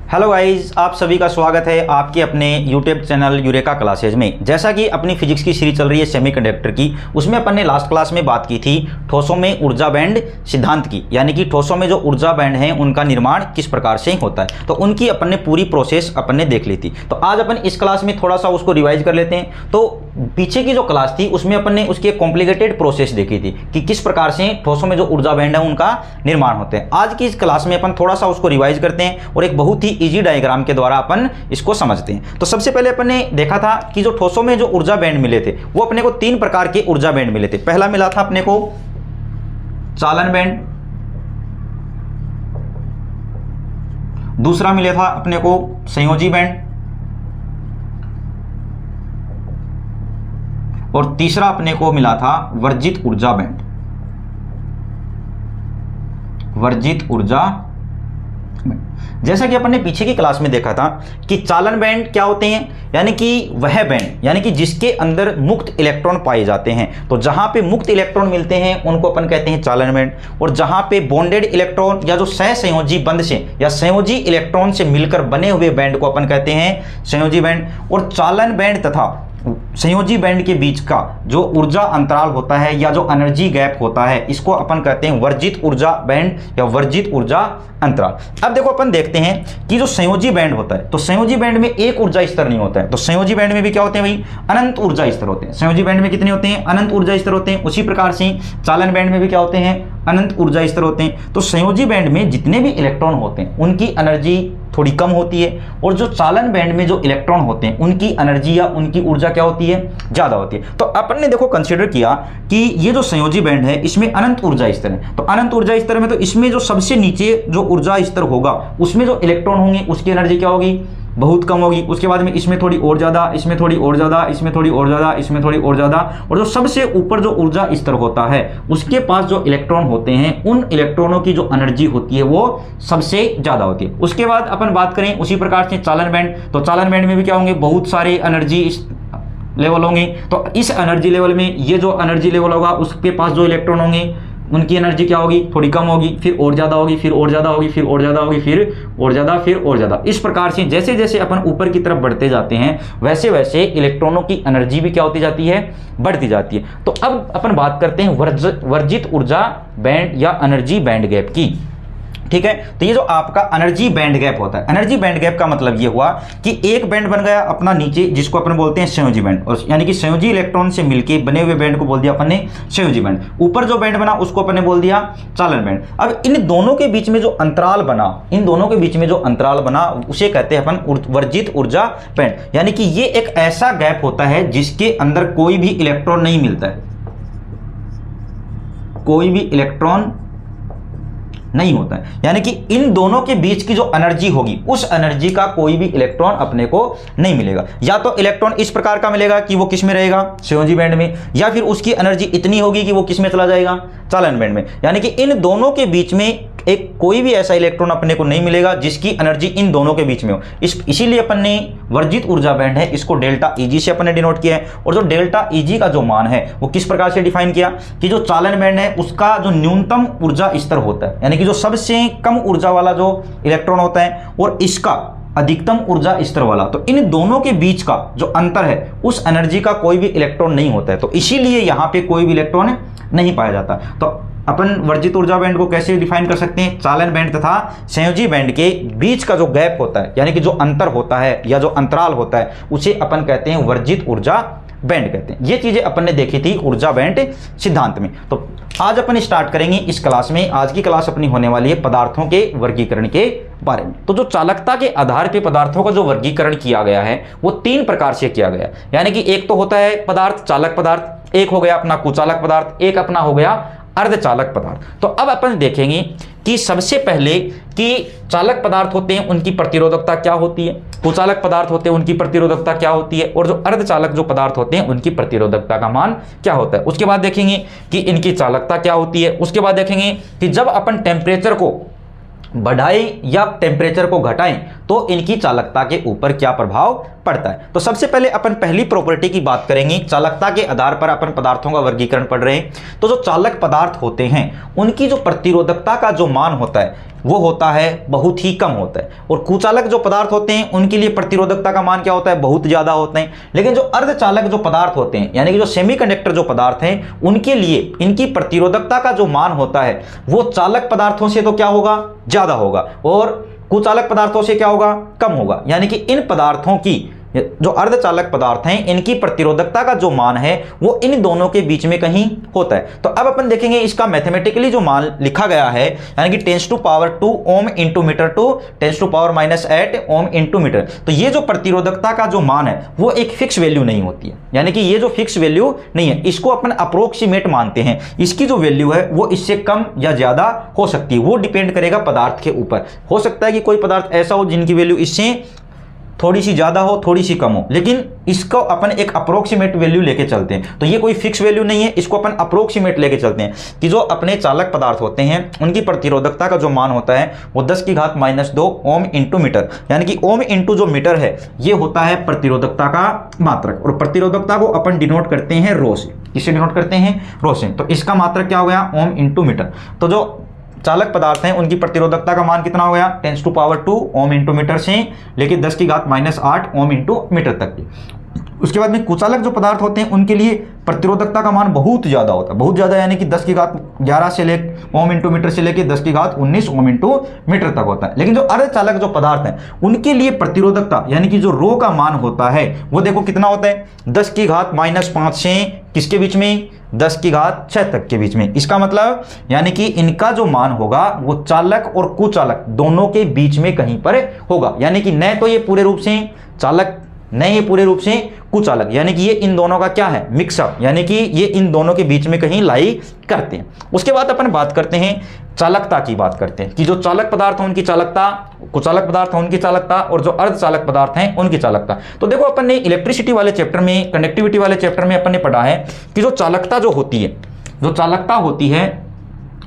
Hello guys, आप सभी का स्वागत है आपके अपने यूट्यूब चैनल यूरेका क्लासेज में। जैसा कि अपनी फिजिक्स की सीरीज चल रही है सेमीकंडक्टर की, उसमें अपन ने लास्ट क्लास में बात की थी ठोसों में ऊर्जा बैंड सिद्धांत की, यानी कि ठोसों में जो ऊर्जा बैंड है उनका निर्माण किस प्रकार से होता है। तो उनकी अपन ने पूरी प्रोसेस अपन ने देख ली थी। तो आज अपन इस क्लास में थोड़ा सा उसको रिवाइज कर लेते हैं। तो पीछे की जो क्लास थी उसमें अपन ने उसकी एक कॉम्प्लिकेटेड प्रोसेस देखी थी कि किस प्रकार से ठोसों में जो ऊर्जा बैंड है उनका निर्माण होते हैं। आज की इस क्लास में अपन थोड़ा सा उसको रिवाइज करते हैं और एक बहुत ही इजी डायग्राम के द्वारा अपन इसको समझते हैं। तो सबसे पहले अपन ने देखा था कि जो ठोसों में जो ऊर्जा बैंड मिले थे वो अपने को तीन प्रकार के ऊर्जा बैंड मिले थे। पहला मिला था अपने को चालन बैंड, दूसरा मिला था अपने को संयोजी बैंड, और तीसरा अपने को मिला था वर्जित ऊर्जा बैंड। वर्जित ऊर्जा बैंड, जैसा कि अपन ने पीछे की क्लास में देखा था कि चालन बैंड क्या होते हैं, यानी कि वह बैंड यानी कि जिसके अंदर मुक्त इलेक्ट्रॉन पाए जाते हैं। तो जहां पे मुक्त इलेक्ट्रॉन मिलते हैं उनको अपन कहते हैं चालन बैंड, और जहां पे बॉन्डेड इलेक्ट्रॉन या जो सहसंयोजी बंध से या संयोजी इलेक्ट्रॉन से मिलकर बने हुए बैंड को अपन कहते हैं संयोजी बैंड। और चालन बैंड तथा संयोजी बैंड के बीच का जो ऊर्जा अंतराल होता है या जो एनर्जी गैप होता है इसको अपन कहते हैं वर्जित ऊर्जा बैंड या वर्जित ऊर्जा अंतराल। अब देखो अपन देखते हैं कि जो संयोजी बैंड होता है तो संयोजी बैंड में एक ऊर्जा स्तर नहीं होता है। तो संयोजी बैंड में भी क्या होते हैं भाई, अनंत ऊर्जा स्तर होते हैं। संयोजी बैंड में कितने होते हैं, अनंत ऊर्जा स्तर होते हैं। उसी प्रकार से चालन बैंड में भी क्या होते हैं, अनंत ऊर्जा स्तर होते हैं। तो संयोजी बैंड में जितने भी इलेक्ट्रॉन होते हैं उनकी एनर्जी थोड़ी कम होती है, और जो चालन बैंड में जो इलेक्ट्रॉन होते हैं उनकी एनर्जी या उनकी ऊर्जा क्या होती है, ज्यादा होती है। तो अपन ने देखो कंसीडर किया कि ये जो संयोजी बैंड है इसमें अनंत ऊर्जा स्तर है। तो अनंत ऊर्जा स्तर में तो इसमें जो सबसे नीचे जो ऊर्जा स्तर होगा उसमें जो इलेक्ट्रॉन होंगे उसकी एनर्जी क्या होगी, बहुत कम होगी। उसके बाद में इसमें थोड़ी और ज्यादा, इसमें थोड़ी और ज्यादा, इसमें थोड़ी और ज्यादा, इसमें थोड़ी और ज्यादा, और जो सबसे ऊपर जो ऊर्जा स्तर होता है उसके पास जो इलेक्ट्रॉन होते हैं उन इलेक्ट्रॉनों की जो एनर्जी होती है वो सबसे ज्यादा होती है। उसके बाद अपन बात करें उसी प्रकार से चालन बैंड, तो चालन बैंड में भी क्या होंगे, बहुत सारे एनर्जी लेवल होंगे। तो इस एनर्जी लेवल में ये जो एनर्जी लेवल होगा उसके पास जो इलेक्ट्रॉन होंगे उनकी एनर्जी क्या होगी, थोड़ी कम होगी, फिर और ज्यादा होगी, फिर और ज्यादा होगी, फिर और ज्यादा होगी, फिर और ज्यादा, फिर और ज्यादा। इस प्रकार से जैसे जैसे अपन ऊपर की तरफ बढ़ते जाते हैं वैसे वैसे इलेक्ट्रॉनों की एनर्जी भी क्या होती जाती है, बढ़ती जाती है। तो अब अपन बात करते हैं वर्जित ऊर्जा बैंड या एनर्जी बैंड गैप की। ठीक है, तो ये जो आपका एनर्जी बैंड गैप होता है, एनर्जी बैंड गैप का मतलब ये हुआ कि एक बैंड बन गया अपना नीचे जिसको अपन बोलते हैं संयोजी बैंड, और यानी कि संयोजी इलेक्ट्रॉन से मिलके बने हुए बैंड को बोल दिया अपन ने संयोजी बैंड। ऊपर जो बैंड बना उसको अपन ने बोल दिया चालन बैंड। अब इन दोनों के बीच में जो अंतराल बना, इन दोनों के बीच में जो अंतराल बना उसे कहते हैं अपन वर्जित ऊर्जा बैंड, यानी कि ये एक ऐसा गैप होता है जिसके अंदर कोई भी इलेक्ट्रॉन नहीं मिलता है, कोई भी इलेक्ट्रॉन नहीं होता है। यानी कि इन दोनों के बीच की जो एनर्जी होगी उस एनर्जी का कोई भी इलेक्ट्रॉन अपने को नहीं मिलेगा। या तो इलेक्ट्रॉन इस प्रकार का मिलेगा कि वो किस में रहेगा, संयोजी बैंड में, या फिर उसकी एनर्जी इतनी होगी कि वो किस में चला जाएगा, चालन बैंड में। यानी कि इन दोनों के बीच में एक कोई भी ऐसा इलेक्ट्रॉन अपने को नहीं मिलेगा जिसकी एनर्जी इन दोनों के बीच में हो। इसीलिए अपन ने वर्जित ऊर्जा बैंड है इसको डेल्टा ईजी से अपन ने डिनोट किया है। और जो डेल्टा ईजी का जो मान है वो किस प्रकार से डिफाइन किया कि जो चालन बैंड है उसका जो न्यूनतम ऊर्जा स्तर होता है, यानी कि जो सबसे कम ऊर्जा वाला जो इलेक्ट्रॉन होता है, और इसका अधिकतम ऊर्जा स्तर वाला, तो इन दोनों के बीच का जो अंतर है उस एनर्जी का कोई भी इलेक्ट्रॉन नहीं होता है। तो इसीलिए यहां पे कोई भी इलेक्ट्रॉन नहीं पाया जाता। तो अपन वर्जित ऊर्जा बैंड को कैसे डिफाइन कर सकते हैं, चालन बैंड तथा संयोजी बैंड के बीच का जो गैप होता है, यानी कि जो अंतर होता है या जो अंतराल होता है उसे अपन कहते हैं वर्जित ऊर्जा बैंड कहते हैं। ये चीजें अपन ने देखी थी ऊर्जा बैंड सिद्धांत में। तो आज अपन स्टार्ट करेंगे इस क्लास में। आज की क्लास अपनी होने वाली है पदार्थों के वर्गीकरण के बारे में। तो जो चालकता के आधार पर पदार्थों का जो वर्गीकरण किया गया है वो तीन प्रकार से किया गया, यानी कि एक तो होता है पदार्थ चालक पदार्थ, एक हो गया अपना कुचालक पदार्थ, एक अपना हो गया अर्धचालक पदार्थ। तो अब अपन देखेंगे कि सबसे पहले कि चालक पदार्थ होते हैं उनकी प्रतिरोधकता क्या होती है, कुचालक पदार्थ होते हैं उनकी प्रतिरोधकता क्या होती है, और जो अर्धचालक जो पदार्थ होते हैं उनकी प्रतिरोधकता का मान क्या होता है। उसके बाद देखेंगे कि इनकी चालकता क्या होती है। उसके बाद देखेंगे कि जब अपन टेम्परेचर को बढ़ाएं या टेम्परेचर को घटाएं तो इनकी चालकता के ऊपर क्या प्रभाव पड़ता है। तो सबसे पहले अपन पहली प्रॉपर्टी की बात करेंगे। चालकता के आधार पर अपन पदार्थों का वर्गीकरण पढ़ रहे हैं। तो जो चालक पदार्थ होते हैं उनकी जो प्रतिरोधकता का जो मान होता है वो होता है बहुत ही कम होता है, और कुचालक जो पदार्थ होते हैं उनके लिए प्रतिरोधकता का मान क्या होता है, बहुत ज्यादा होते हैं। लेकिन जो अर्धचालक जो पदार्थ होते हैं यानी कि जो सेमीकंडक्टर जो पदार्थ हैं उनके लिए इनकी प्रतिरोधकता का जो मान होता है वो चालक पदार्थों से तो क्या होगा, ज्यादा होगा, और कुचालक पदार्थों से क्या होगा, कम होगा। यानी कि इन पदार्थों की जो अर्धचालक पदार्थ हैं इनकी प्रतिरोधकता का जो मान है वो इन दोनों के बीच में कहीं होता है। तो अब अपन देखेंगे इसका मैथमेटिकली जो मान लिखा गया है यानी कि 10⁻² ohm into metre to 10⁻⁸ ohm into metre. तो ये जो प्रतिरोधकता का जो मान है वो एक फिक्स वैल्यू नहीं होती है, यानी कि ये जो फिक्स वैल्यू नहीं है, इसको अपन अप्रोक्सीमेट मानते हैं। इसकी जो वैल्यू है वो इससे कम या ज्यादा हो सकती है, वो डिपेंड करेगा पदार्थ के ऊपर। हो सकता है कि कोई पदार्थ ऐसा हो जिनकी वैल्यू इससे थोड़ी सी ज़्यादा हो थोड़ी सी कम हो, लेकिन इसको अपन एक अप्रोक्सीमेट वैल्यू लेके चलते हैं। तो ये कोई फिक्स वैल्यू नहीं है, इसको अपन अप्रोक्सीमेट लेके चलते हैं कि जो अपने चालक पदार्थ होते हैं उनकी प्रतिरोधकता का जो मान होता है वो 10⁻² ओम इंटू मीटर, यानी कि ओम इंटू जो मीटर है ये होता है प्रतिरोधकता का मात्रक, और प्रतिरोधकता को अपन डिनोट करते हैं रो से। किससे डिनोट करते हैं, रो से। तो इसका मात्रक क्या हो गया, ओम इंटू मीटर। तो जो चालक पदार्थ हैं उनकी प्रतिरोधकता का मान कितना हो गया, 10⁻² ओम इंटू मीटर से लेके 10⁻⁸ ओम इंटू मीटर तक की। उसके बाद में कुचालक जो पदार्थ होते हैं उनके लिए प्रतिरोधकता का मान बहुत ज़्यादा होता है, बहुत ज़्यादा, यानी कि 10⁻11 से लेकर ओम इंटू मीटर से लेके 10⁻19 ओम इंटू मीटर तक होता है। लेकिन जो अर्धचालक जो पदार्थ हैं उनके लिए प्रतिरोधकता यानी कि जो रो का मान होता है वो देखो कितना होता है, 10⁻5 से किसके बीच में, 10⁻6 तक के बीच में। इसका मतलब यानी कि इनका जो मान होगा वो चालक और कुचालक दोनों के बीच में कहीं पर होगा, यानी कि न तो ये पूरे रूप से चालक न ये पूरे रूप से कुचालक, यानी कि ये इन दोनों का क्या है, मिक्सअप, यानी कि ये इन दोनों के बीच में कहीं लाई करते हैं। उसके बाद अपन बात करते हैं चालकता की, बात करते हैं कि जो चालक पदार्थ हैं उनकी चालकता, कुचालक पदार्थ हैं उनकी चालकता, और जो अर्धचालक पदार्थ हैं उनकी चालकता। तो देखो अपन ने इलेक्ट्रिसिटी वाले चैप्टर में, कंडक्टिविटी वाले चैप्टर में अपन ने पढ़ा है कि जो चालकता जो होती है, जो चालकता होती है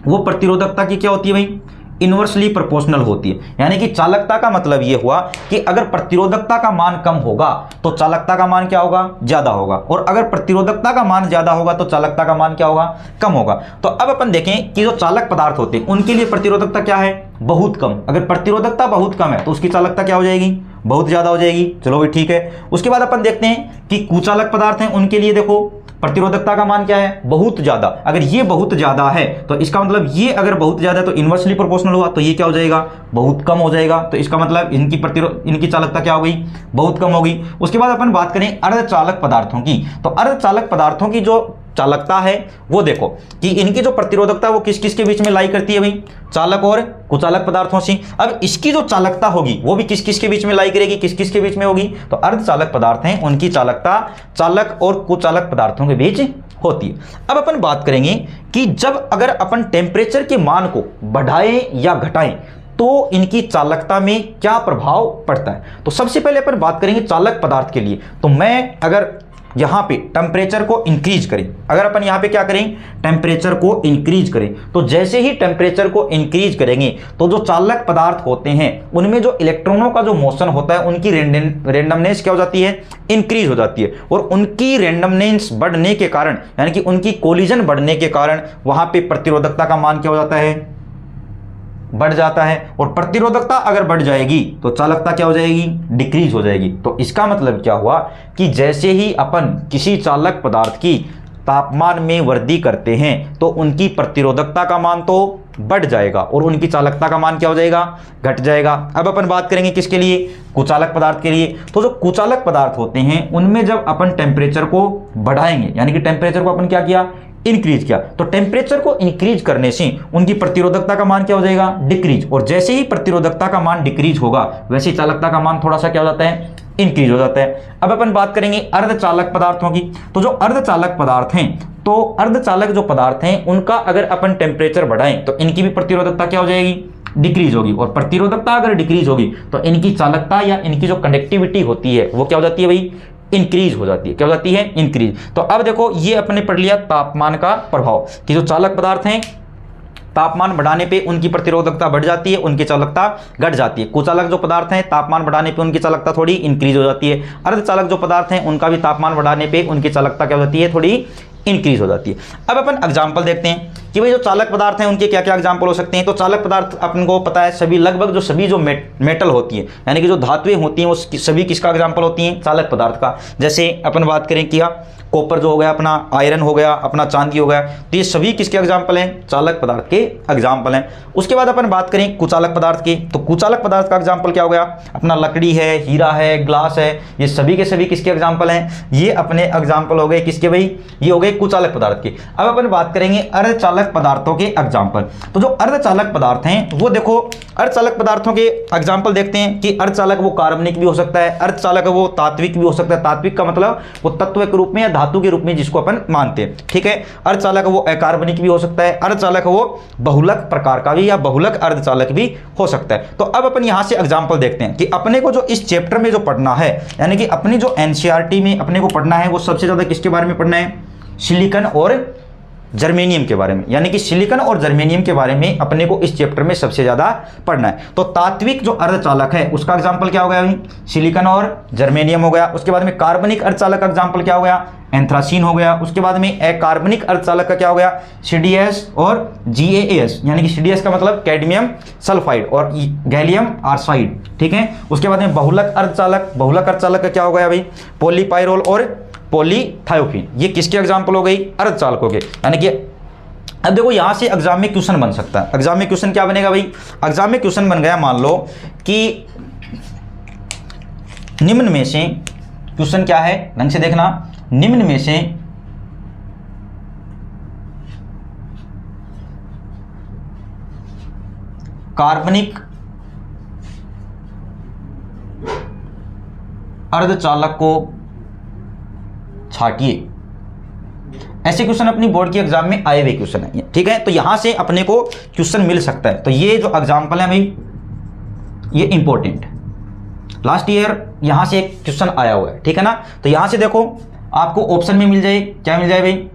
वो प्रतिरोधकता की क्या होती है भाई, इनवर्सली प्रोपोर्शनल होती है। यानी कि चालकता का मतलब यह हुआ कि अगर प्रतिरोधकता का मान कम होगा तो चालकता का मान क्या होगा, ज्यादा होगा, और अगर प्रतिरोधकता का मान ज्यादा होगा तो चालकता का मान क्या होगा, कम होगा। तो अब अपन देखें कि जो चालक पदार्थ होते हैं उनके लिए प्रतिरोधकता क्या है, बहुत कम। अगर प्रतिरोधकता बहुत कम है तो उसकी चालकता क्या हो जाएगी, बहुत ज्यादा हो जाएगी। चलो भाई ठीक है। उसके बाद अपन देखते हैं कि कुचालक पदार्थ हैं उनके लिए देखो प्रतिरोधकता का मान क्या है, बहुत ज्यादा। अगर ये बहुत ज्यादा है तो इसका मतलब ये अगर बहुत ज्यादा है तो इनवर्सली प्रोपोर्शनल हुआ, तो ये क्या हो जाएगा, बहुत कम हो जाएगा। तो इसका मतलब इनकी चालकता क्या हो गई, बहुत कम होगी। उसके बाद अपन बात करें अर्धचालक पदार्थों की, तो अर्धचालक पदार्थों की जो चालकता है वो देखो कि इनकी जो प्रतिरोधकता वो किस किस के बीच में लाई करती है भाई, चालक और कुचालक पदार्थों से। अब इसकी जो चालकता होगी वो भी किस किस के बीच में लाई करेगी, किस किस के बीच में होगी, तो अर्धचालक पदार्थ हैं उनकी चालकता चालक और कुचालक पदार्थों के बीच होती है। अब अपन बात करेंगे कि जब अगर अपन टेम्परेचर के मान को बढ़ाएं या घटाएं तो इनकी चालकता में क्या प्रभाव पड़ता है। तो सबसे पहले अपन बात करेंगे चालक पदार्थ के लिए। तो मैं अगर यहाँ पे टेम्परेचर को इंक्रीज करें, अगर अपन यहाँ पे क्या करें, टेम्परेचर को इंक्रीज करें, तो जैसे ही टेम्परेचर को इंक्रीज करेंगे तो जो चालक पदार्थ होते हैं उनमें जो इलेक्ट्रॉनों का जो मोशन होता है उनकी रेंडमनेस क्या हो जाती है, इंक्रीज हो जाती है। और उनकी रेंडमनेस बढ़ने के कारण यानी कि उनकी कोलिजन बढ़ने के कारण वहां पे प्रतिरोधकता का मान क्या हो जाता है, बढ़ जाता है। और प्रतिरोधकता अगर बढ़ जाएगी तो चालकता क्या हो जाएगी, डिक्रीज हो जाएगी। तो इसका मतलब क्या हुआ कि जैसे ही अपन किसी चालक पदार्थ की तापमान में वृद्धि करते हैं तो उनकी प्रतिरोधकता का मान तो बढ़ जाएगा और उनकी चालकता का मान क्या हो जाएगा, घट जाएगा। अब अपन बात करेंगे किसके लिए, कुचालक पदार्थ के लिए। तो जो कुचालक पदार्थ होते हैं उनमें जब अपन टेम्परेचर को बढ़ाएंगे यानी कि टेम्परेचर को अपन क्या किया, इंक्रीज किया, तो टेम्परेचर को इंक्रीज करने से उनकी प्रतिरोधकता का मान क्या हो जाएगा, डिक्रीज। और जैसे ही प्रतिरोधकता का मान डिक्रीज होगा वैसे चालकता का मान थोड़ा सा क्या हो जाता है, इंक्रीज हो जाता है। अब अपन बात करेंगे अर्धचालक पदार्थों की। तो जो अर्धचालक पदार्थ हैं, तो अर्धचालक जो पदार्थ हैं उनका अगर अपन टेम्परेचर बढ़ाएं तो इनकी भी प्रतिरोधकता क्या हो जाएगी, डिक्रीज होगी। और प्रतिरोधकता अगर डिक्रीज होगी तो इनकी चालकता या इनकी जो कंडक्टिविटी होती है वो क्या हो जाती है भाई, इंक्रीज हो जाती है। क्या हो जाती है, इंक्रीज। तो अब देखो ये अपने पढ़ लिया तापमान का प्रभाव कि जो चालक पदार्थ हैं तापमान बढ़ाने पे उनकी प्रतिरोधकता बढ़ जाती है, उनकी चालकता घट जाती है। कुचालक जो पदार्थ हैं तापमान बढ़ाने पे उनकी चालकता थोड़ी इंक्रीज हो जाती है। अर्धचालक जो पदार्थ हैं उनका भी तापमान बढ़ाने पे उनकी चालकता क्या हो जाती है, थोड़ी इंक्रीज हो जाती है। अब अपन एग्जाम्पल देखते हैं कि भाई जो चालक पदार्थ हैं उनके क्या क्या एग्जाम्पल हो सकते हैं। तो चालक पदार्थ अपन को पता है सभी लगभग जो सभी जो मेटल होती है यानी कि जो धातुएं होती हैं वो सभी किसका एग्जाम्पल होती हैं, चालक पदार्थ का। जैसे अपन बात करें किया कॉपर जो हो गया अपना, आयरन हो गया अपना, चांदी हो गया, तो ये सभी किसके एग्जाम्पल हैं, चालक पदार्थ के एग्जाम्पल हैं। उसके बाद अपन बात करें कुचालक पदार्थ की, तो कुचालक पदार्थ का एग्जाम्पल क्या हो गया, अपना लकड़ी है, हीरा है, ग्लास है, ये सभी के सभी किसके एग्जाम्पल हैं, ये अपने एग्जाम्पल हो गए किसके भाई, ये हो गए कुचालक पदार्थ के। अब अपन बात करेंगे अर्धचालक पदार्थों के एग्जाम्पल। तो जो अर्धचालक पदार्थ हैं वो देखो, अर्धचालक पदार्थों के एग्जाम्पल देखते हैं कि अर्धचालक वो कार्बनिक भी हो सकता है, अर्धचालक वो तात्विक भी हो सकता है। तात्विक का मतलब वो तत्व के रूप में या धातु के रूप में जिसको अपन मानते हैं, ठीक है। अर्धचालक वो अकार्बनिक भी हो सकता है, अर्धचालक वो बहुलक प्रकार का भी या बहुलक अर्धचालक भी हो सकता है। तो अब अपन यहां से एग्जाम्पल देखते हैं कि अपने को जो इस चैप्टर में जो पढ़ना है यानी कि अपनी जो एनसीईआरटी में अपने को पढ़ना है वो सबसे ज्यादा किसके बारे में पढ़ना है, सिलिकॉन और जर्मेनियम के बारे में। यानी कि सिलिकॉन और जर्मेनियम के बारे में अपने को इस चैप्टर में सबसे ज्यादा पढ़ना है। तो तात्विक जो अर्धचालक है उसका एग्जांपल क्या हो गया भाई, सिलिकॉन और जर्मेनियम हो गया। उसके बाद में कार्बनिक अर्धचालक का एग्जांपल क्या हो गया, एंथ्रासीन हो गया। उसके बाद में अकार्बनिक अर्धचालक का क्या हो गया, सीडीएस और जीएएस, यानी कि सीडीएस का मतलब कैडमियम सल्फाइड और गैलियम आर्साइड, ठीक है। उसके बाद में बहुलक अर्धचालक, बहुलक अर्धचालक का क्या हो गया भाई, पॉलीपाइरोल और पॉलीथायोफिन। ये किसके एग्जाम्पल हो गई, अर्धचालकों के। यानी कि अब देखो यहां से एग्जाम में क्वेश्चन बन सकता है। एग्जाम में क्वेश्चन क्या बनेगा भाई, एग्जाम में क्वेश्चन बन गया, मान लो कि निम्न में से, क्वेश्चन क्या है ढंग से देखना, निम्न में से कार्बनिक अर्धचालक को छाटिए। ऐसे क्वेश्चन अपनी बोर्ड के एग्जाम में आए हुए क्वेश्चन है, ठीक है। तो यहां से अपने को क्वेश्चन मिल सकता है। तो ये जो एग्जाम्पल है भाई ये इंपॉर्टेंट, लास्ट ईयर यहां से एक क्वेश्चन आया हुआ है, ठीक है ना। तो यहां से देखो आपको ऑप्शन में मिल जाए, क्या मिल जाए भाई,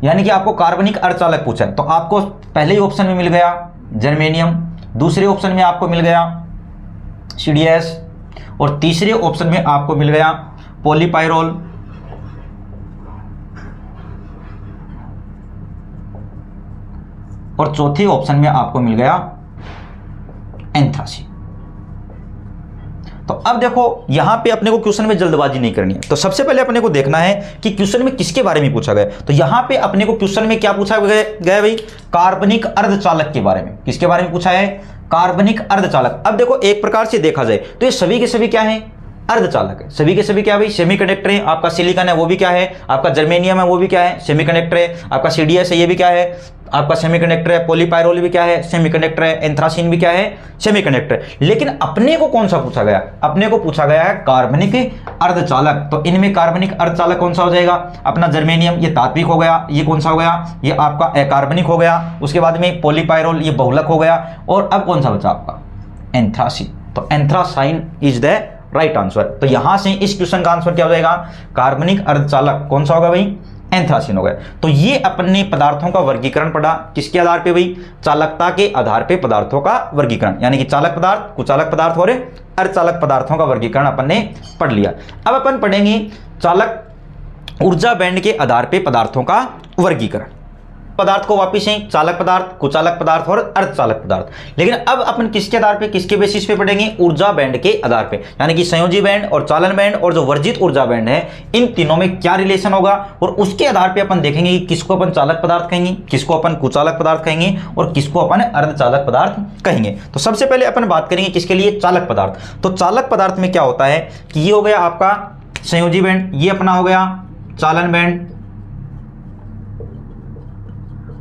यानी कि आपको कार्बनिक अर्धचालक पूछा है तो आपको पहले ही ऑप्शन में मिल गया जर्मेनियम, दूसरे ऑप्शन में आपको मिल गया सीडीएस और तीसरे ऑप्शन में आपको मिल गया पॉलीपाइरोल और चौथे ऑप्शन में आपको मिल गया एंथ्रासीन। तो अब देखो यहां पे अपने को क्वेश्चन में जल्दबाजी नहीं करनी है। तो सबसे पहले अपने को देखना है कि क्वेश्चन में किसके बारे में पूछा गया। तो यहां पे अपने को क्वेश्चन में क्या पूछा गया भाई, कार्बनिक अर्धचालक के बारे में। किसके बारे में पूछा है, कार्बनिक अर्धचालक। अब देखो एक प्रकार से देखा जाए तो ये सभी के सभी क्या है, अर्धचालक है। सभी के सभी क्या भाई, सेमीकंडक्टर है। आपका सिलिकॉन है वो भी क्या है, आपका जर्मेनियम है वो भी क्या है, सेमीकंडक्टर है। आपका सीडीएस है ये भी क्या है, आपका सेमीकंडक्टर है। पॉलीपाइरोल भी क्या है, सेमीकंडक्टर है। एंथ्रासीन भी क्या है, सेमीकंडक्टर। लेकिन अपने को कौन सा पूछा गया, अपने को पूछा गया है कार्बनिक अर्धचालक। तो इनमें कार्बनिक अर्धचालक कौन सा हो जाएगा, अपना जर्मेनियम ये तात्विक हो गया, ये कौन सा हो गया, ये आपका अकार्बनिक हो गया। उसके बाद में पॉलीपाइरोल ये बहुलक हो गया और अब कौन सा बचा आपका एंथ्रासीन। तो एंथ्रासाइन इज द राइट आंसर। तो यहां से इस क्वेश्चन का आंसर क्या हो जाएगा, कार्बनिक अर्धचालक कौन सा होगा भाई, एंथ्रासीन हो गया। तो ये अपने पदार्थों का वर्गीकरण पढ़ा, किसके आधार पे भाई, चालकता के आधार पे पदार्थों का वर्गीकरण, यानी कि चालक पदार्थ, कुचालक पदार्थ और अर्धचालक पदार्थों का वर्गीकरण अपन ने पढ़ लिया। अब अपन पढ़ेंगे चालक ऊर्जा बैंड के आधार पे पदार्थों का वर्गीकरण। पदार्थ को वापिस हैं चालक पदार्थ, कुचालक पदार्थ और अर्धचालक पदार्थ। लेकिन अब अपन किसके आधार पे, किसके बेसिस पे पढ़ेंगे, ऊर्जा बैंड के आधार पे। यानी कि संयोजी बैंड और चालन बैंड और जो वर्जित ऊर्जा बैंड है इन तीनों में क्या रिलेशन होगा और उसके आधार पे अपन देखेंगे कि किसको अपन चालक पदार्थ कहेंगे, किसको अपन कुचालक पदार्थ कहेंगे और किसको अपन अर्धचालक पदार्थ कहेंगे। तो सबसे पहले अपन बात करेंगे किसके लिए, चालक पदार्थ। तो चालक पदार्थ में क्या होता है कि ये हो गया आपका संयोजी बैंड, ये अपना हो गया चालन बैंड,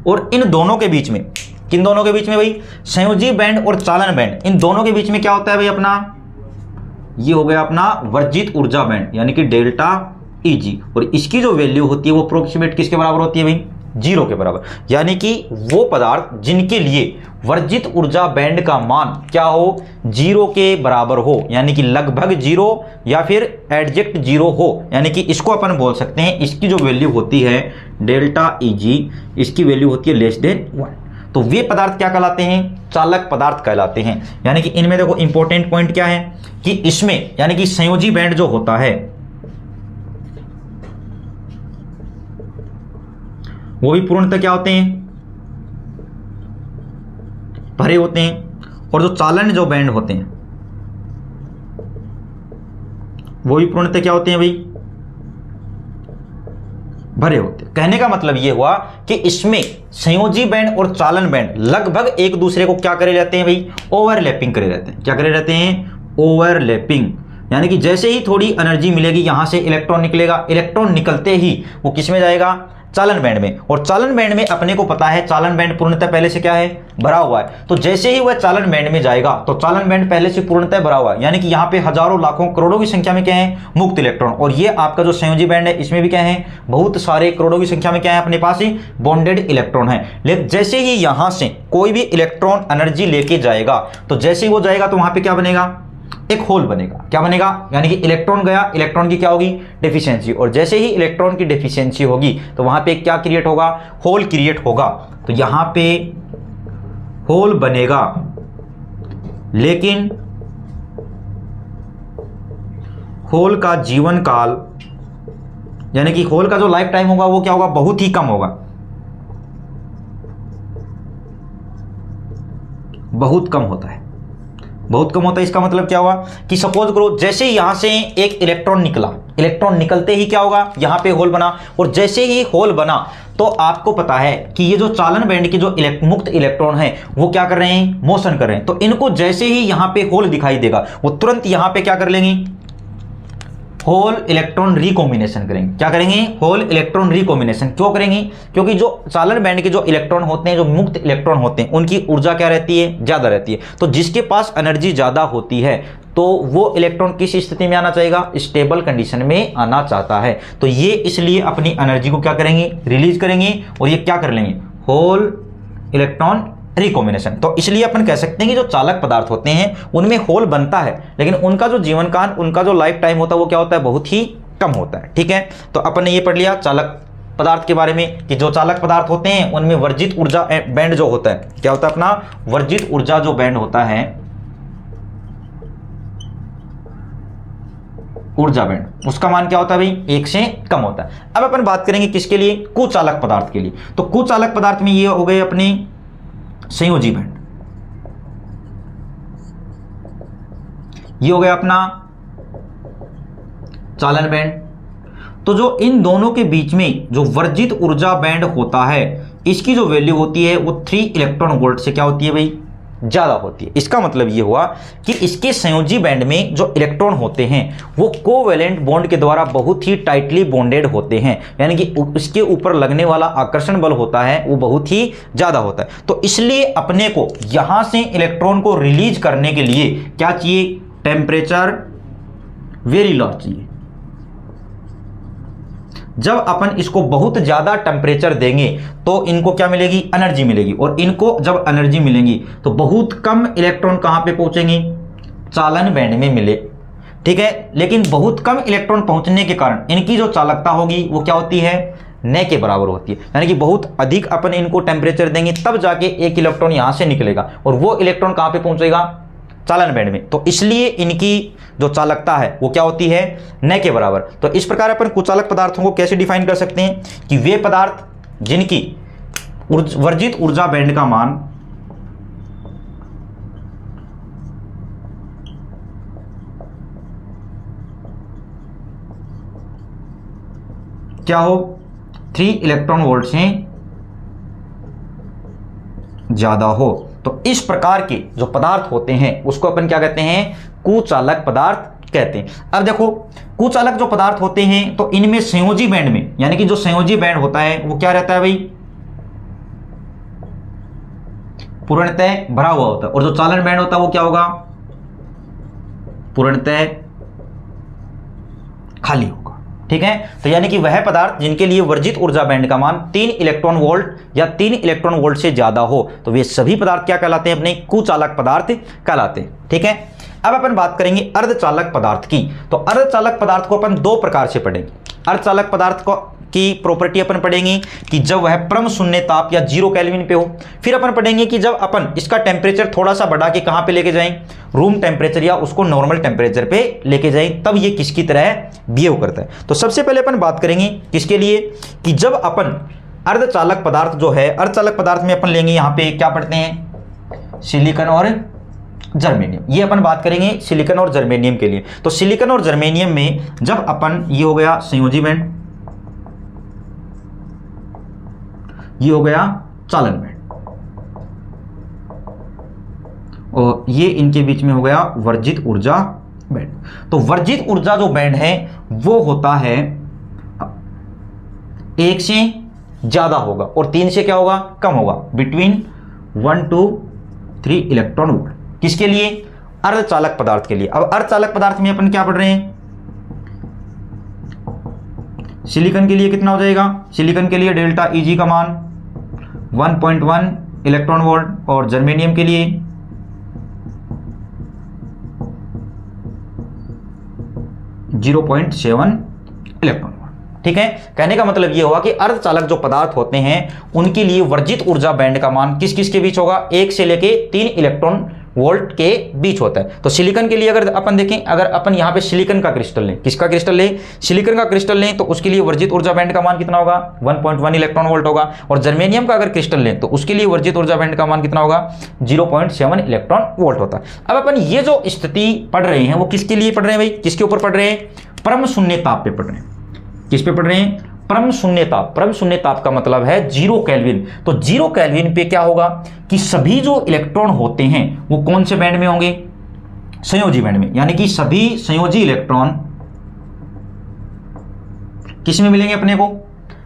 और इन दोनों के बीच में, किन दोनों के बीच में भाई, संयोजी बैंड और चालन बैंड, इन दोनों के बीच में क्या होता है भाई अपना, ये हो गया अपना वर्जित ऊर्जा बैंड यानी कि डेल्टा ईजी। और इसकी जो वैल्यू होती है वो अप्रोक्सीमेट किसके बराबर होती है भाई, 0 के बराबर। यानी कि वो पदार्थ जिनके लिए वर्जित ऊर्जा बैंड का मान क्या हो, 0 के बराबर हो, यानी कि लगभग 0 या फिर एग्जैक्ट 0 हो, यानी कि इसको अपन बोल सकते हैं इसकी जो वैल्यू होती है डेल्टा ईजी, इसकी वैल्यू होती है लेस देन 1। तो वे पदार्थ क्या कहलाते हैं? चालक पदार्थ कहलाते हैं। यानी कि इनमें देखो इंपॉर्टेंट पॉइंट क्या है कि इसमें यानी कि संयोजी बैंड जो होता है वो भी पूर्णतः क्या होते हैं? भरे होते हैं। और जो चालन जो बैंड होते हैं वो भी पूर्णतः क्या होते हैं भाई? भरे होते हैं। कहने का मतलब ये हुआ कि इसमें संयोजी बैंड और चालन बैंड लगभग एक दूसरे को क्या करे रहते हैं भाई? ओवरलैपिंग करे रहते हैं। क्या करे रहते हैं? ओवरलैपिंग। यानी कि जैसे ही थोड़ी एनर्जी मिलेगी यहां से इलेक्ट्रॉन निकलेगा, इलेक्ट्रॉन निकलते ही वो किस में जाएगा? चालन बैंड में। और चालन बैंड में अपने को पता है चालन बैंड पूर्णतः पहले से क्या है? भरा हुआ है। तो जैसे ही वह चालन बैंड में जाएगा तो चालन बैंड पहले से पूर्णतः भरा हुआ है। यानी कि यहाँ पे हजारों लाखों करोड़ों की संख्या में क्या है? मुक्त इलेक्ट्रॉन। और ये आपका जो संयोजी बैंड है इसमें भी क्या है? बहुत सारे करोड़ों की संख्या में क्या है? अपने पास ही बॉन्डेड इलेक्ट्रॉन है। लेकिन जैसे ही यहां से कोई भी इलेक्ट्रॉन एनर्जी लेके जाएगा तो जैसे ही वो जाएगा तो वहां पर क्या बनेगा? एक होल बनेगा। क्या बनेगा? यानी कि इलेक्ट्रॉन गया, इलेक्ट्रॉन की क्या होगी? डेफिशिएंसी। और जैसे ही इलेक्ट्रॉन की डेफिशिएंसी होगी तो वहां पे क्या क्रिएट होगा? होल क्रिएट होगा। तो यहां पे होल बनेगा, लेकिन होल का जीवन काल यानी कि होल का जो लाइफ टाइम होगा वो क्या होगा? बहुत ही कम होगा, बहुत कम होता है, बहुत कम होता है। इसका मतलब क्या हुआ कि सपोज करो जैसे ही यहां से एक इलेक्ट्रॉन निकला, इलेक्ट्रॉन निकलते ही क्या होगा? यहां पे होल बना। और जैसे ही होल बना तो आपको पता है कि ये जो चालन बैंड के जो मुक्त इलेक्ट्रॉन है वो क्या कर रहे हैं? मोशन कर रहे हैं। तो इनको जैसे ही यहां पे होल दिखाई देगा वो तुरंत यहां पे क्या कर लेंगे? होल इलेक्ट्रॉन रिकॉम्बिनेशन करेंगे। क्या करेंगे? Hole electron recombination. क्यों करेंगे? क्योंकि जो चालन बैंड के जो इलेक्ट्रॉन होते हैं, जो मुक्त इलेक्ट्रॉन होते हैं, उनकी ऊर्जा क्या रहती है? ज्यादा रहती है। तो जिसके पास एनर्जी ज्यादा होती है तो वो इलेक्ट्रॉन किस स्थिति में आना चाहेगा? स्टेबल कंडीशन में आना चाहता है। तो ये इसलिए अपनी एनर्जी को क्या करेंगे? रिलीज करेंगे और ये क्या कर लेंगे? Hole electron recombination. तो इसलिए अपन कह सकते हैं कि जो चालक पदार्थ होते हैं उनमें होल बनता है, लेकिन उनका जो जीवन काल, उनका जो लाइफ टाइम होता है वो क्या होता है? बहुत ही कम होता है। ठीक है, तो अपन ने ये पढ़ लिया चालक पदार्थ के बारे में कि जो चालक पदार्थ होते हैं उनमें वर्जित ऊर्जा बैंड जो होता है, क्या होता है अपना? वर्जित ऊर्जा जो बैंड होता है, ऊर्जा बैंड, उसका मान क्या होता है भाई? 1 से कम होता है। अब अपन बात करेंगे किसके लिए? कुचालक पदार्थ के लिए। तो कुचालक पदार्थ में ये हो गए अपने संयोजी बैंड, ये हो गया अपना चालन बैंड। तो जो इन दोनों के बीच में जो वर्जित ऊर्जा बैंड होता है इसकी जो वैल्यू होती है वो 3 इलेक्ट्रॉन वोल्ट से क्या होती है भाई? ज्यादा होती है। इसका मतलब ये हुआ कि इसके संयोजी बैंड में जो इलेक्ट्रॉन होते हैं वो कोवैलेंट बॉन्ड के द्वारा बहुत ही टाइटली बॉन्डेड होते हैं। यानी कि उसके ऊपर लगने वाला आकर्षण बल होता है वो बहुत ही ज्यादा होता है। तो इसलिए अपने को यहां से इलेक्ट्रॉन को रिलीज करने के लिए क्या चाहिए? टेम्परेचर वेरी लो चाहिए। जब अपन इसको बहुत ज्यादा टेम्परेचर देंगे तो इनको क्या मिलेगी? एनर्जी मिलेगी। और इनको जब एनर्जी मिलेगी तो बहुत कम इलेक्ट्रॉन कहां पे पहुंचेंगे? चालन बैंड में मिले। ठीक है, लेकिन बहुत कम इलेक्ट्रॉन पहुंचने के कारण इनकी जो चालकता होगी वो क्या होती है? न के बराबर होती है। यानी कि बहुत अधिक अपन इनको टेम्परेचर देंगे तब जाके एक इलेक्ट्रॉन यहां से निकलेगा और वो इलेक्ट्रॉन कहां पे पहुंचेगा? चालन बैंड में। तो इसलिए इनकी जो चालकता है वो क्या होती है? न के बराबर। तो इस प्रकार अपन कुचालक पदार्थों को कैसे डिफाइन कर सकते हैं कि वे पदार्थ जिनकी वर्जित ऊर्जा बैंड का मान क्या हो? 3 इलेक्ट्रॉन वोल्ट से ज्यादा हो। तो इस प्रकार के जो पदार्थ होते हैं उसको अपन क्या कहते हैं? कुचालक पदार्थ कहते हैं। अब देखो कुचालक जो पदार्थ होते हैं तो इनमें संयोजी बैंड में यानी कि जो संयोजी बैंड होता है वो क्या रहता है भाई? पूर्णतः भरा हुआ होता है। और जो चालन बैंड होता है वो क्या होगा? पूर्णतः खाली होगा। ठीक है, तो यानी कि वह पदार्थ जिनके लिए वर्जित ऊर्जा बैंड का मान 3 इलेक्ट्रॉन वोल्ट या 3 इलेक्ट्रॉन वोल्ट से ज्यादा हो तो वे सभी पदार्थ क्या कहलाते हैं? अपने कुचालक पदार्थ कहलाते हैं। ठीक है, अब अपन बात करेंगे अर्धचालक पदार्थ की। तो अर्धचालक पदार्थ को अपन 2 प्रकार से पढ़ेंगे। अर्धचालक पदार्थ को की प्रॉपर्टी अपन पढ़ेंगे कि जब वह परम शून्य ताप या 0 केल्विन पे हो। फिर अपन पढ़ेंगे कि जब अपन इसका टेम्परेचर थोड़ा सा बढ़ा के कहां पे लेके जाएं, रूम टेम्परेचर या उसको नॉर्मल टेम्परेचर पे लेके जाएं, तब ये किसकी तरह बिहेव करता है। तो सबसे पहले अपन बात करेंगे किसके लिए, कि जब अपन अर्धचालक पदार्थ जो है, अर्धचालक पदार्थ में अपन लेंगे यहां पे क्या पढ़ते हैं, सिलिकॉन और जर्मेनियम। ये अपन बात करेंगे सिलिकॉन और जर्मेनियम के लिए। तो सिलिकॉन और जर्मेनियम में जब अपन, ये हो गया संयोजी बैंड, ये हो गया चालन बैंड, और ये इनके बीच में हो गया वर्जित ऊर्जा बैंड। तो वर्जित ऊर्जा जो बैंड है वो होता है 1 से ज्यादा होगा और 3 से क्या होगा, कम होगा, बिटवीन 1 to 3 इलेक्ट्रॉन वोल्ट। किसके लिए, अर्धचालक पदार्थ के लिए। अब अर्धचालक पदार्थ में अपन क्या पढ़ रहे हैं, सिलिकॉन के लिए कितना हो जाएगा, सिलिकॉन के लिए डेल्टा Eg का मान 1.1 इलेक्ट्रॉन वोल्ट और जर्मेनियम के लिए 0.7 इलेक्ट्रॉन वोल्ट। ठीक है, कहने का मतलब ये हुआ कि अर्धचालक जो पदार्थ होते हैं उनके लिए वर्जित ऊर्जा बैंड का मान किस किस के बीच होगा, 1 से लेके 3 इलेक्ट्रॉन वोल्ट के बीच होता है। तो सिलिकॉन के लिए अगर अपन देखें, अगर अपन यहां पे सिलिकॉन का क्रिस्टल लें, किसका क्रिस्टल लें, सिलिकॉन का क्रिस्टल लें, तो उसके लिए वर्जित ऊर्जा बैंड का मान कितना होगा, 1.1 इलेक्ट्रॉन वोल्ट होगा। और जर्मेनियम का अगर क्रिस्टल लें तो उसके लिए वर्जित ऊर्जा बैंड का मान कितना होगा, 0.7 इलेक्ट्रॉन वोल्ट होता है। अब अपन ये जो स्थिति पढ़ रहे हैं वो किसके लिए पढ़ रहे हैं भाई, किसके ऊपर पढ़ रहे हैं, परम शून्य ताप पे पढ़ रहे हैं। किस पे पढ़ रहे हैं, परम शून्य ताप। परम शून्य ताप का मतलब है 0 केल्विन। तो 0 केल्विन पे क्या होगा कि सभी जो इलेक्ट्रॉन होते हैं वो कौन से बैंड में होंगे, संयोजी बैंड में, यानी कि सभी संयोजी इलेक्ट्रॉन किस में मिलेंगे अपने को,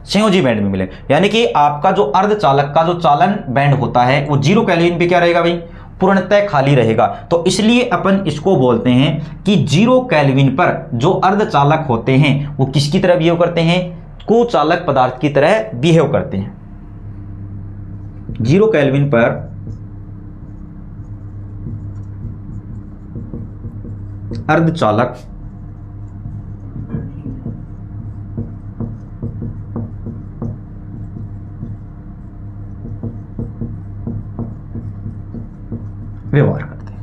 संयोजी बैंड में मिलेंगे। यानी कि आपका जो अर्धचालक का जो चालन बैंड होता है वो 0 केल्विन पे क्या रहेगा भाई, पूर्णतः खाली रहेगा। तो इसलिए अपन इसको बोलते हैं कि 0 केल्विन पर जो अर्धचालक होते हैं वो किसकी तरह बिहेव करते हैं, कुचालक पदार्थ की तरह बिहेव करते हैं। 0 केल्विन पर अर्धचालक व्यवहार करते हैं।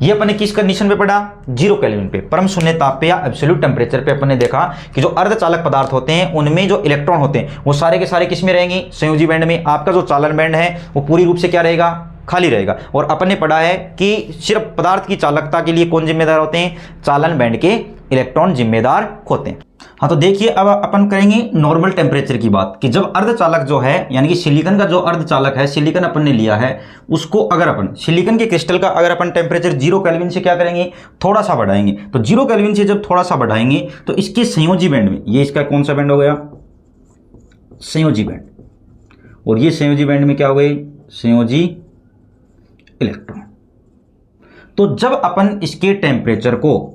ये अपने किस कंडीशन पे पढ़ा, 0 केल्विन पे, परम शून्य ताप पे या एब्सोल्यूट टेम्परेचर पे अपन ने देखा कि जो अर्धचालक पदार्थ होते हैं उनमें जो इलेक्ट्रॉन होते हैं वो सारे के सारे किस में रहेंगे, संयोजी बैंड में। आपका जो चालन बैंड है वो पूरी रूप से क्या रहेगा, खाली रहेगा। और अपन ने पढ़ा है कि सिर्फ पदार्थ की चालकता के लिए कौन जिम्मेदार होते हैं, चालन बैंड के इलेक्ट्रॉन जिम्मेदार होते हैं। हाँ, तो देखिए अब अपन करेंगे नॉर्मल टेम्परेचर की बात, कि जब अर्धचालक जो है यानी कि सिलिकॉन का जो अर्धचालक है, सिलिकॉन अपन ने लिया है, उसको अगर अपन सिलिकॉन के क्रिस्टल का अगर अपन टेम्परेचर 0 केल्विन से क्या करेंगे, थोड़ा सा बढ़ाएंगे। तो 0 केल्विन से जब थोड़ा सा बढ़ाएंगे तो इसके संयोजी बैंड में, ये इसका कौन सा बैंड हो गया, संयोजी बैंड, और ये संयोजी बैंड में क्या हो गए, संयोजी इलेक्ट्रॉन। तो जब अपन इसके टेम्परेचर को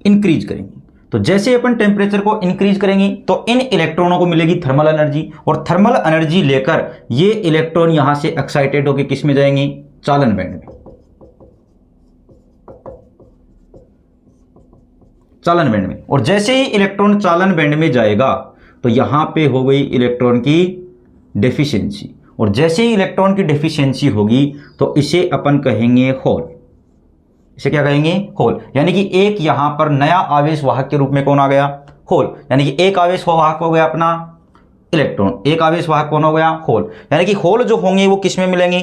इंक्रीज करेंगे, तो जैसे अपन टेम्परेचर को इंक्रीज करेंगे तो इन इलेक्ट्रॉनों को मिलेगी थर्मल एनर्जी, और थर्मल एनर्जी लेकर ये इलेक्ट्रॉन यहां से एक्साइटेड होकर किस में जाएंगे, चालन बैंड में, चालन बैंड में। और जैसे ही इलेक्ट्रॉन चालन बैंड में जाएगा तो यहां पे हो गई इलेक्ट्रॉन की डेफिशिएंसी, और जैसे ही इलेक्ट्रॉन की डेफिशिएंसी होगी तो इसे अपन कहेंगे होल। इसे क्या कहेंगे, होल। यानी कि एक यहां पर नया आवेश वाहक के रूप में कौन आ गया, होल। यानी कि एक आवेश वाहक हो गया अपना इलेक्ट्रॉन, एक आवेश वाहक कौन हो गया, होल। यानी कि होल जो होंगे वो किस में मिलेंगे,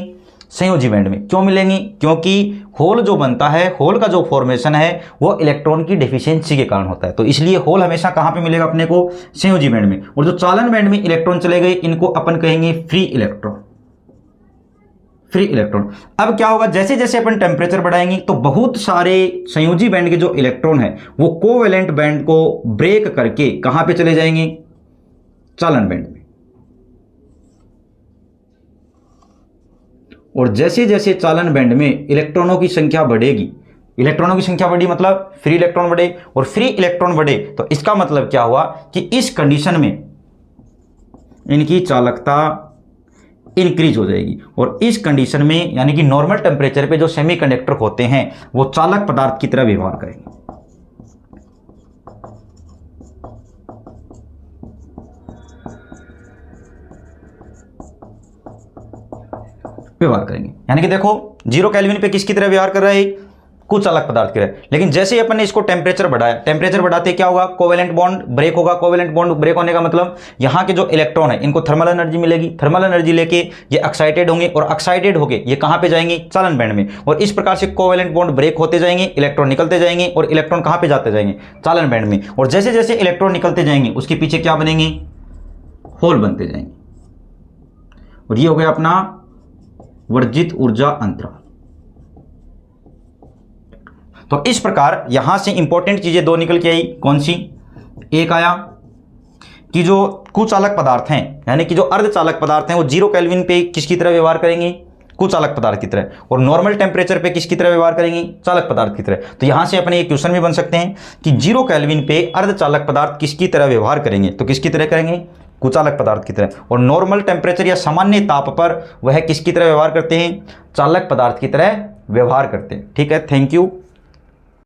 संयोजी बैंड में। क्यों मिलेंगे, क्योंकि होल जो बनता है, होल का जो फॉर्मेशन है वो इलेक्ट्रॉन की डेफिशिएंसी के कारण होता है। तो इसलिए होल हमेशा कहां पे मिलेगा अपने को, संयोजी बैंड में। और जो चालन बैंड में इलेक्ट्रॉन चले गए इनको अपन कहेंगे फ्री इलेक्ट्रॉन, फ्री इलेक्ट्रॉन। अब क्या होगा, जैसे जैसे अपन टेम्परेचर बढ़ाएंगे तो बहुत सारे संयोजी बैंड के जो इलेक्ट्रॉन है वो कोवेलेंट बैंड को ब्रेक करके कहां पे चले जाएंगे, चालन बैंड में। और जैसे जैसे चालन बैंड में इलेक्ट्रॉनों की संख्या बढ़ेगी, इलेक्ट्रॉनों की संख्या बढ़ी मतलब फ्री इलेक्ट्रॉन बढ़े, और फ्री इलेक्ट्रॉन बढ़े तो इसका मतलब क्या हुआ कि इस कंडीशन में इनकी चालकता इंक्रीज हो जाएगी। और इस कंडीशन में यानी कि नॉर्मल टेम्परेचर पे जो सेमीकंडक्टर होते हैं वो चालक पदार्थ की तरह व्यवहार करेंगे। व्यवहार करेंगे। यानी कि देखो 0 केल्विन पे किसकी तरह व्यवहार कर रहा है, कुछ अलग पदार्थ की तरह। लेकिन जैसे ही अपन ने इसको टेम्परेचर बढ़ाया, टेम्परेचर बढ़ाते क्या होगा, कोवेलेंट बॉन्ड ब्रेक होगा। कोवेलेंट बॉन्ड ब्रेक होने का मतलब यहाँ के जो इलेक्ट्रॉन है इनको थर्मल एनर्जी मिलेगी। थर्मल एनर्जी लेके ये एक्साइटेड होंगे और एक्साइटेड होके ये कहाँ पे जाएंगे, चालन बैंड में। और इस प्रकार से कोवेलेंट बॉन्ड ब्रेक होते जाएंगे, इलेक्ट्रॉन निकलते जाएंगे और इलेक्ट्रॉन कहाँ पे जाते जाएंगे, चालन बैंड में। और जैसे जैसे इलेक्ट्रॉन निकलते जाएंगे उसके पीछे क्या बनेंगे, होल बनते जाएंगे। और ये हो गया अपना वर्जित ऊर्जा अंतराल। तो इस प्रकार यहां से इंपॉर्टेंट चीजें दो निकल के आई। कौन सी, एक आया कि जो कुचालक पदार्थ हैं यानी कि जो अर्धचालक पदार्थ हैं वो 0 केल्विन पे किसकी तरह व्यवहार करेंगे, कुचालक पदार्थ की तरह। और नॉर्मल टेम्परेचर पे किसकी तरह व्यवहार करेंगे, चालक पदार्थ की तरह। तो यहां से अपने एक क्वेश्चन भी बन सकते हैं कि 0 केल्विन पे अर्धचालक पदार्थ किसकी तरह व्यवहार करेंगे, तो किसकी तरह करेंगे, कुचालक पदार्थ की तरह। और नॉर्मल टेम्परेचर या सामान्य ताप पर वह किसकी तरह व्यवहार करते हैं, चालक पदार्थ की तरह व्यवहार करते हैं। ठीक है, थैंक यू।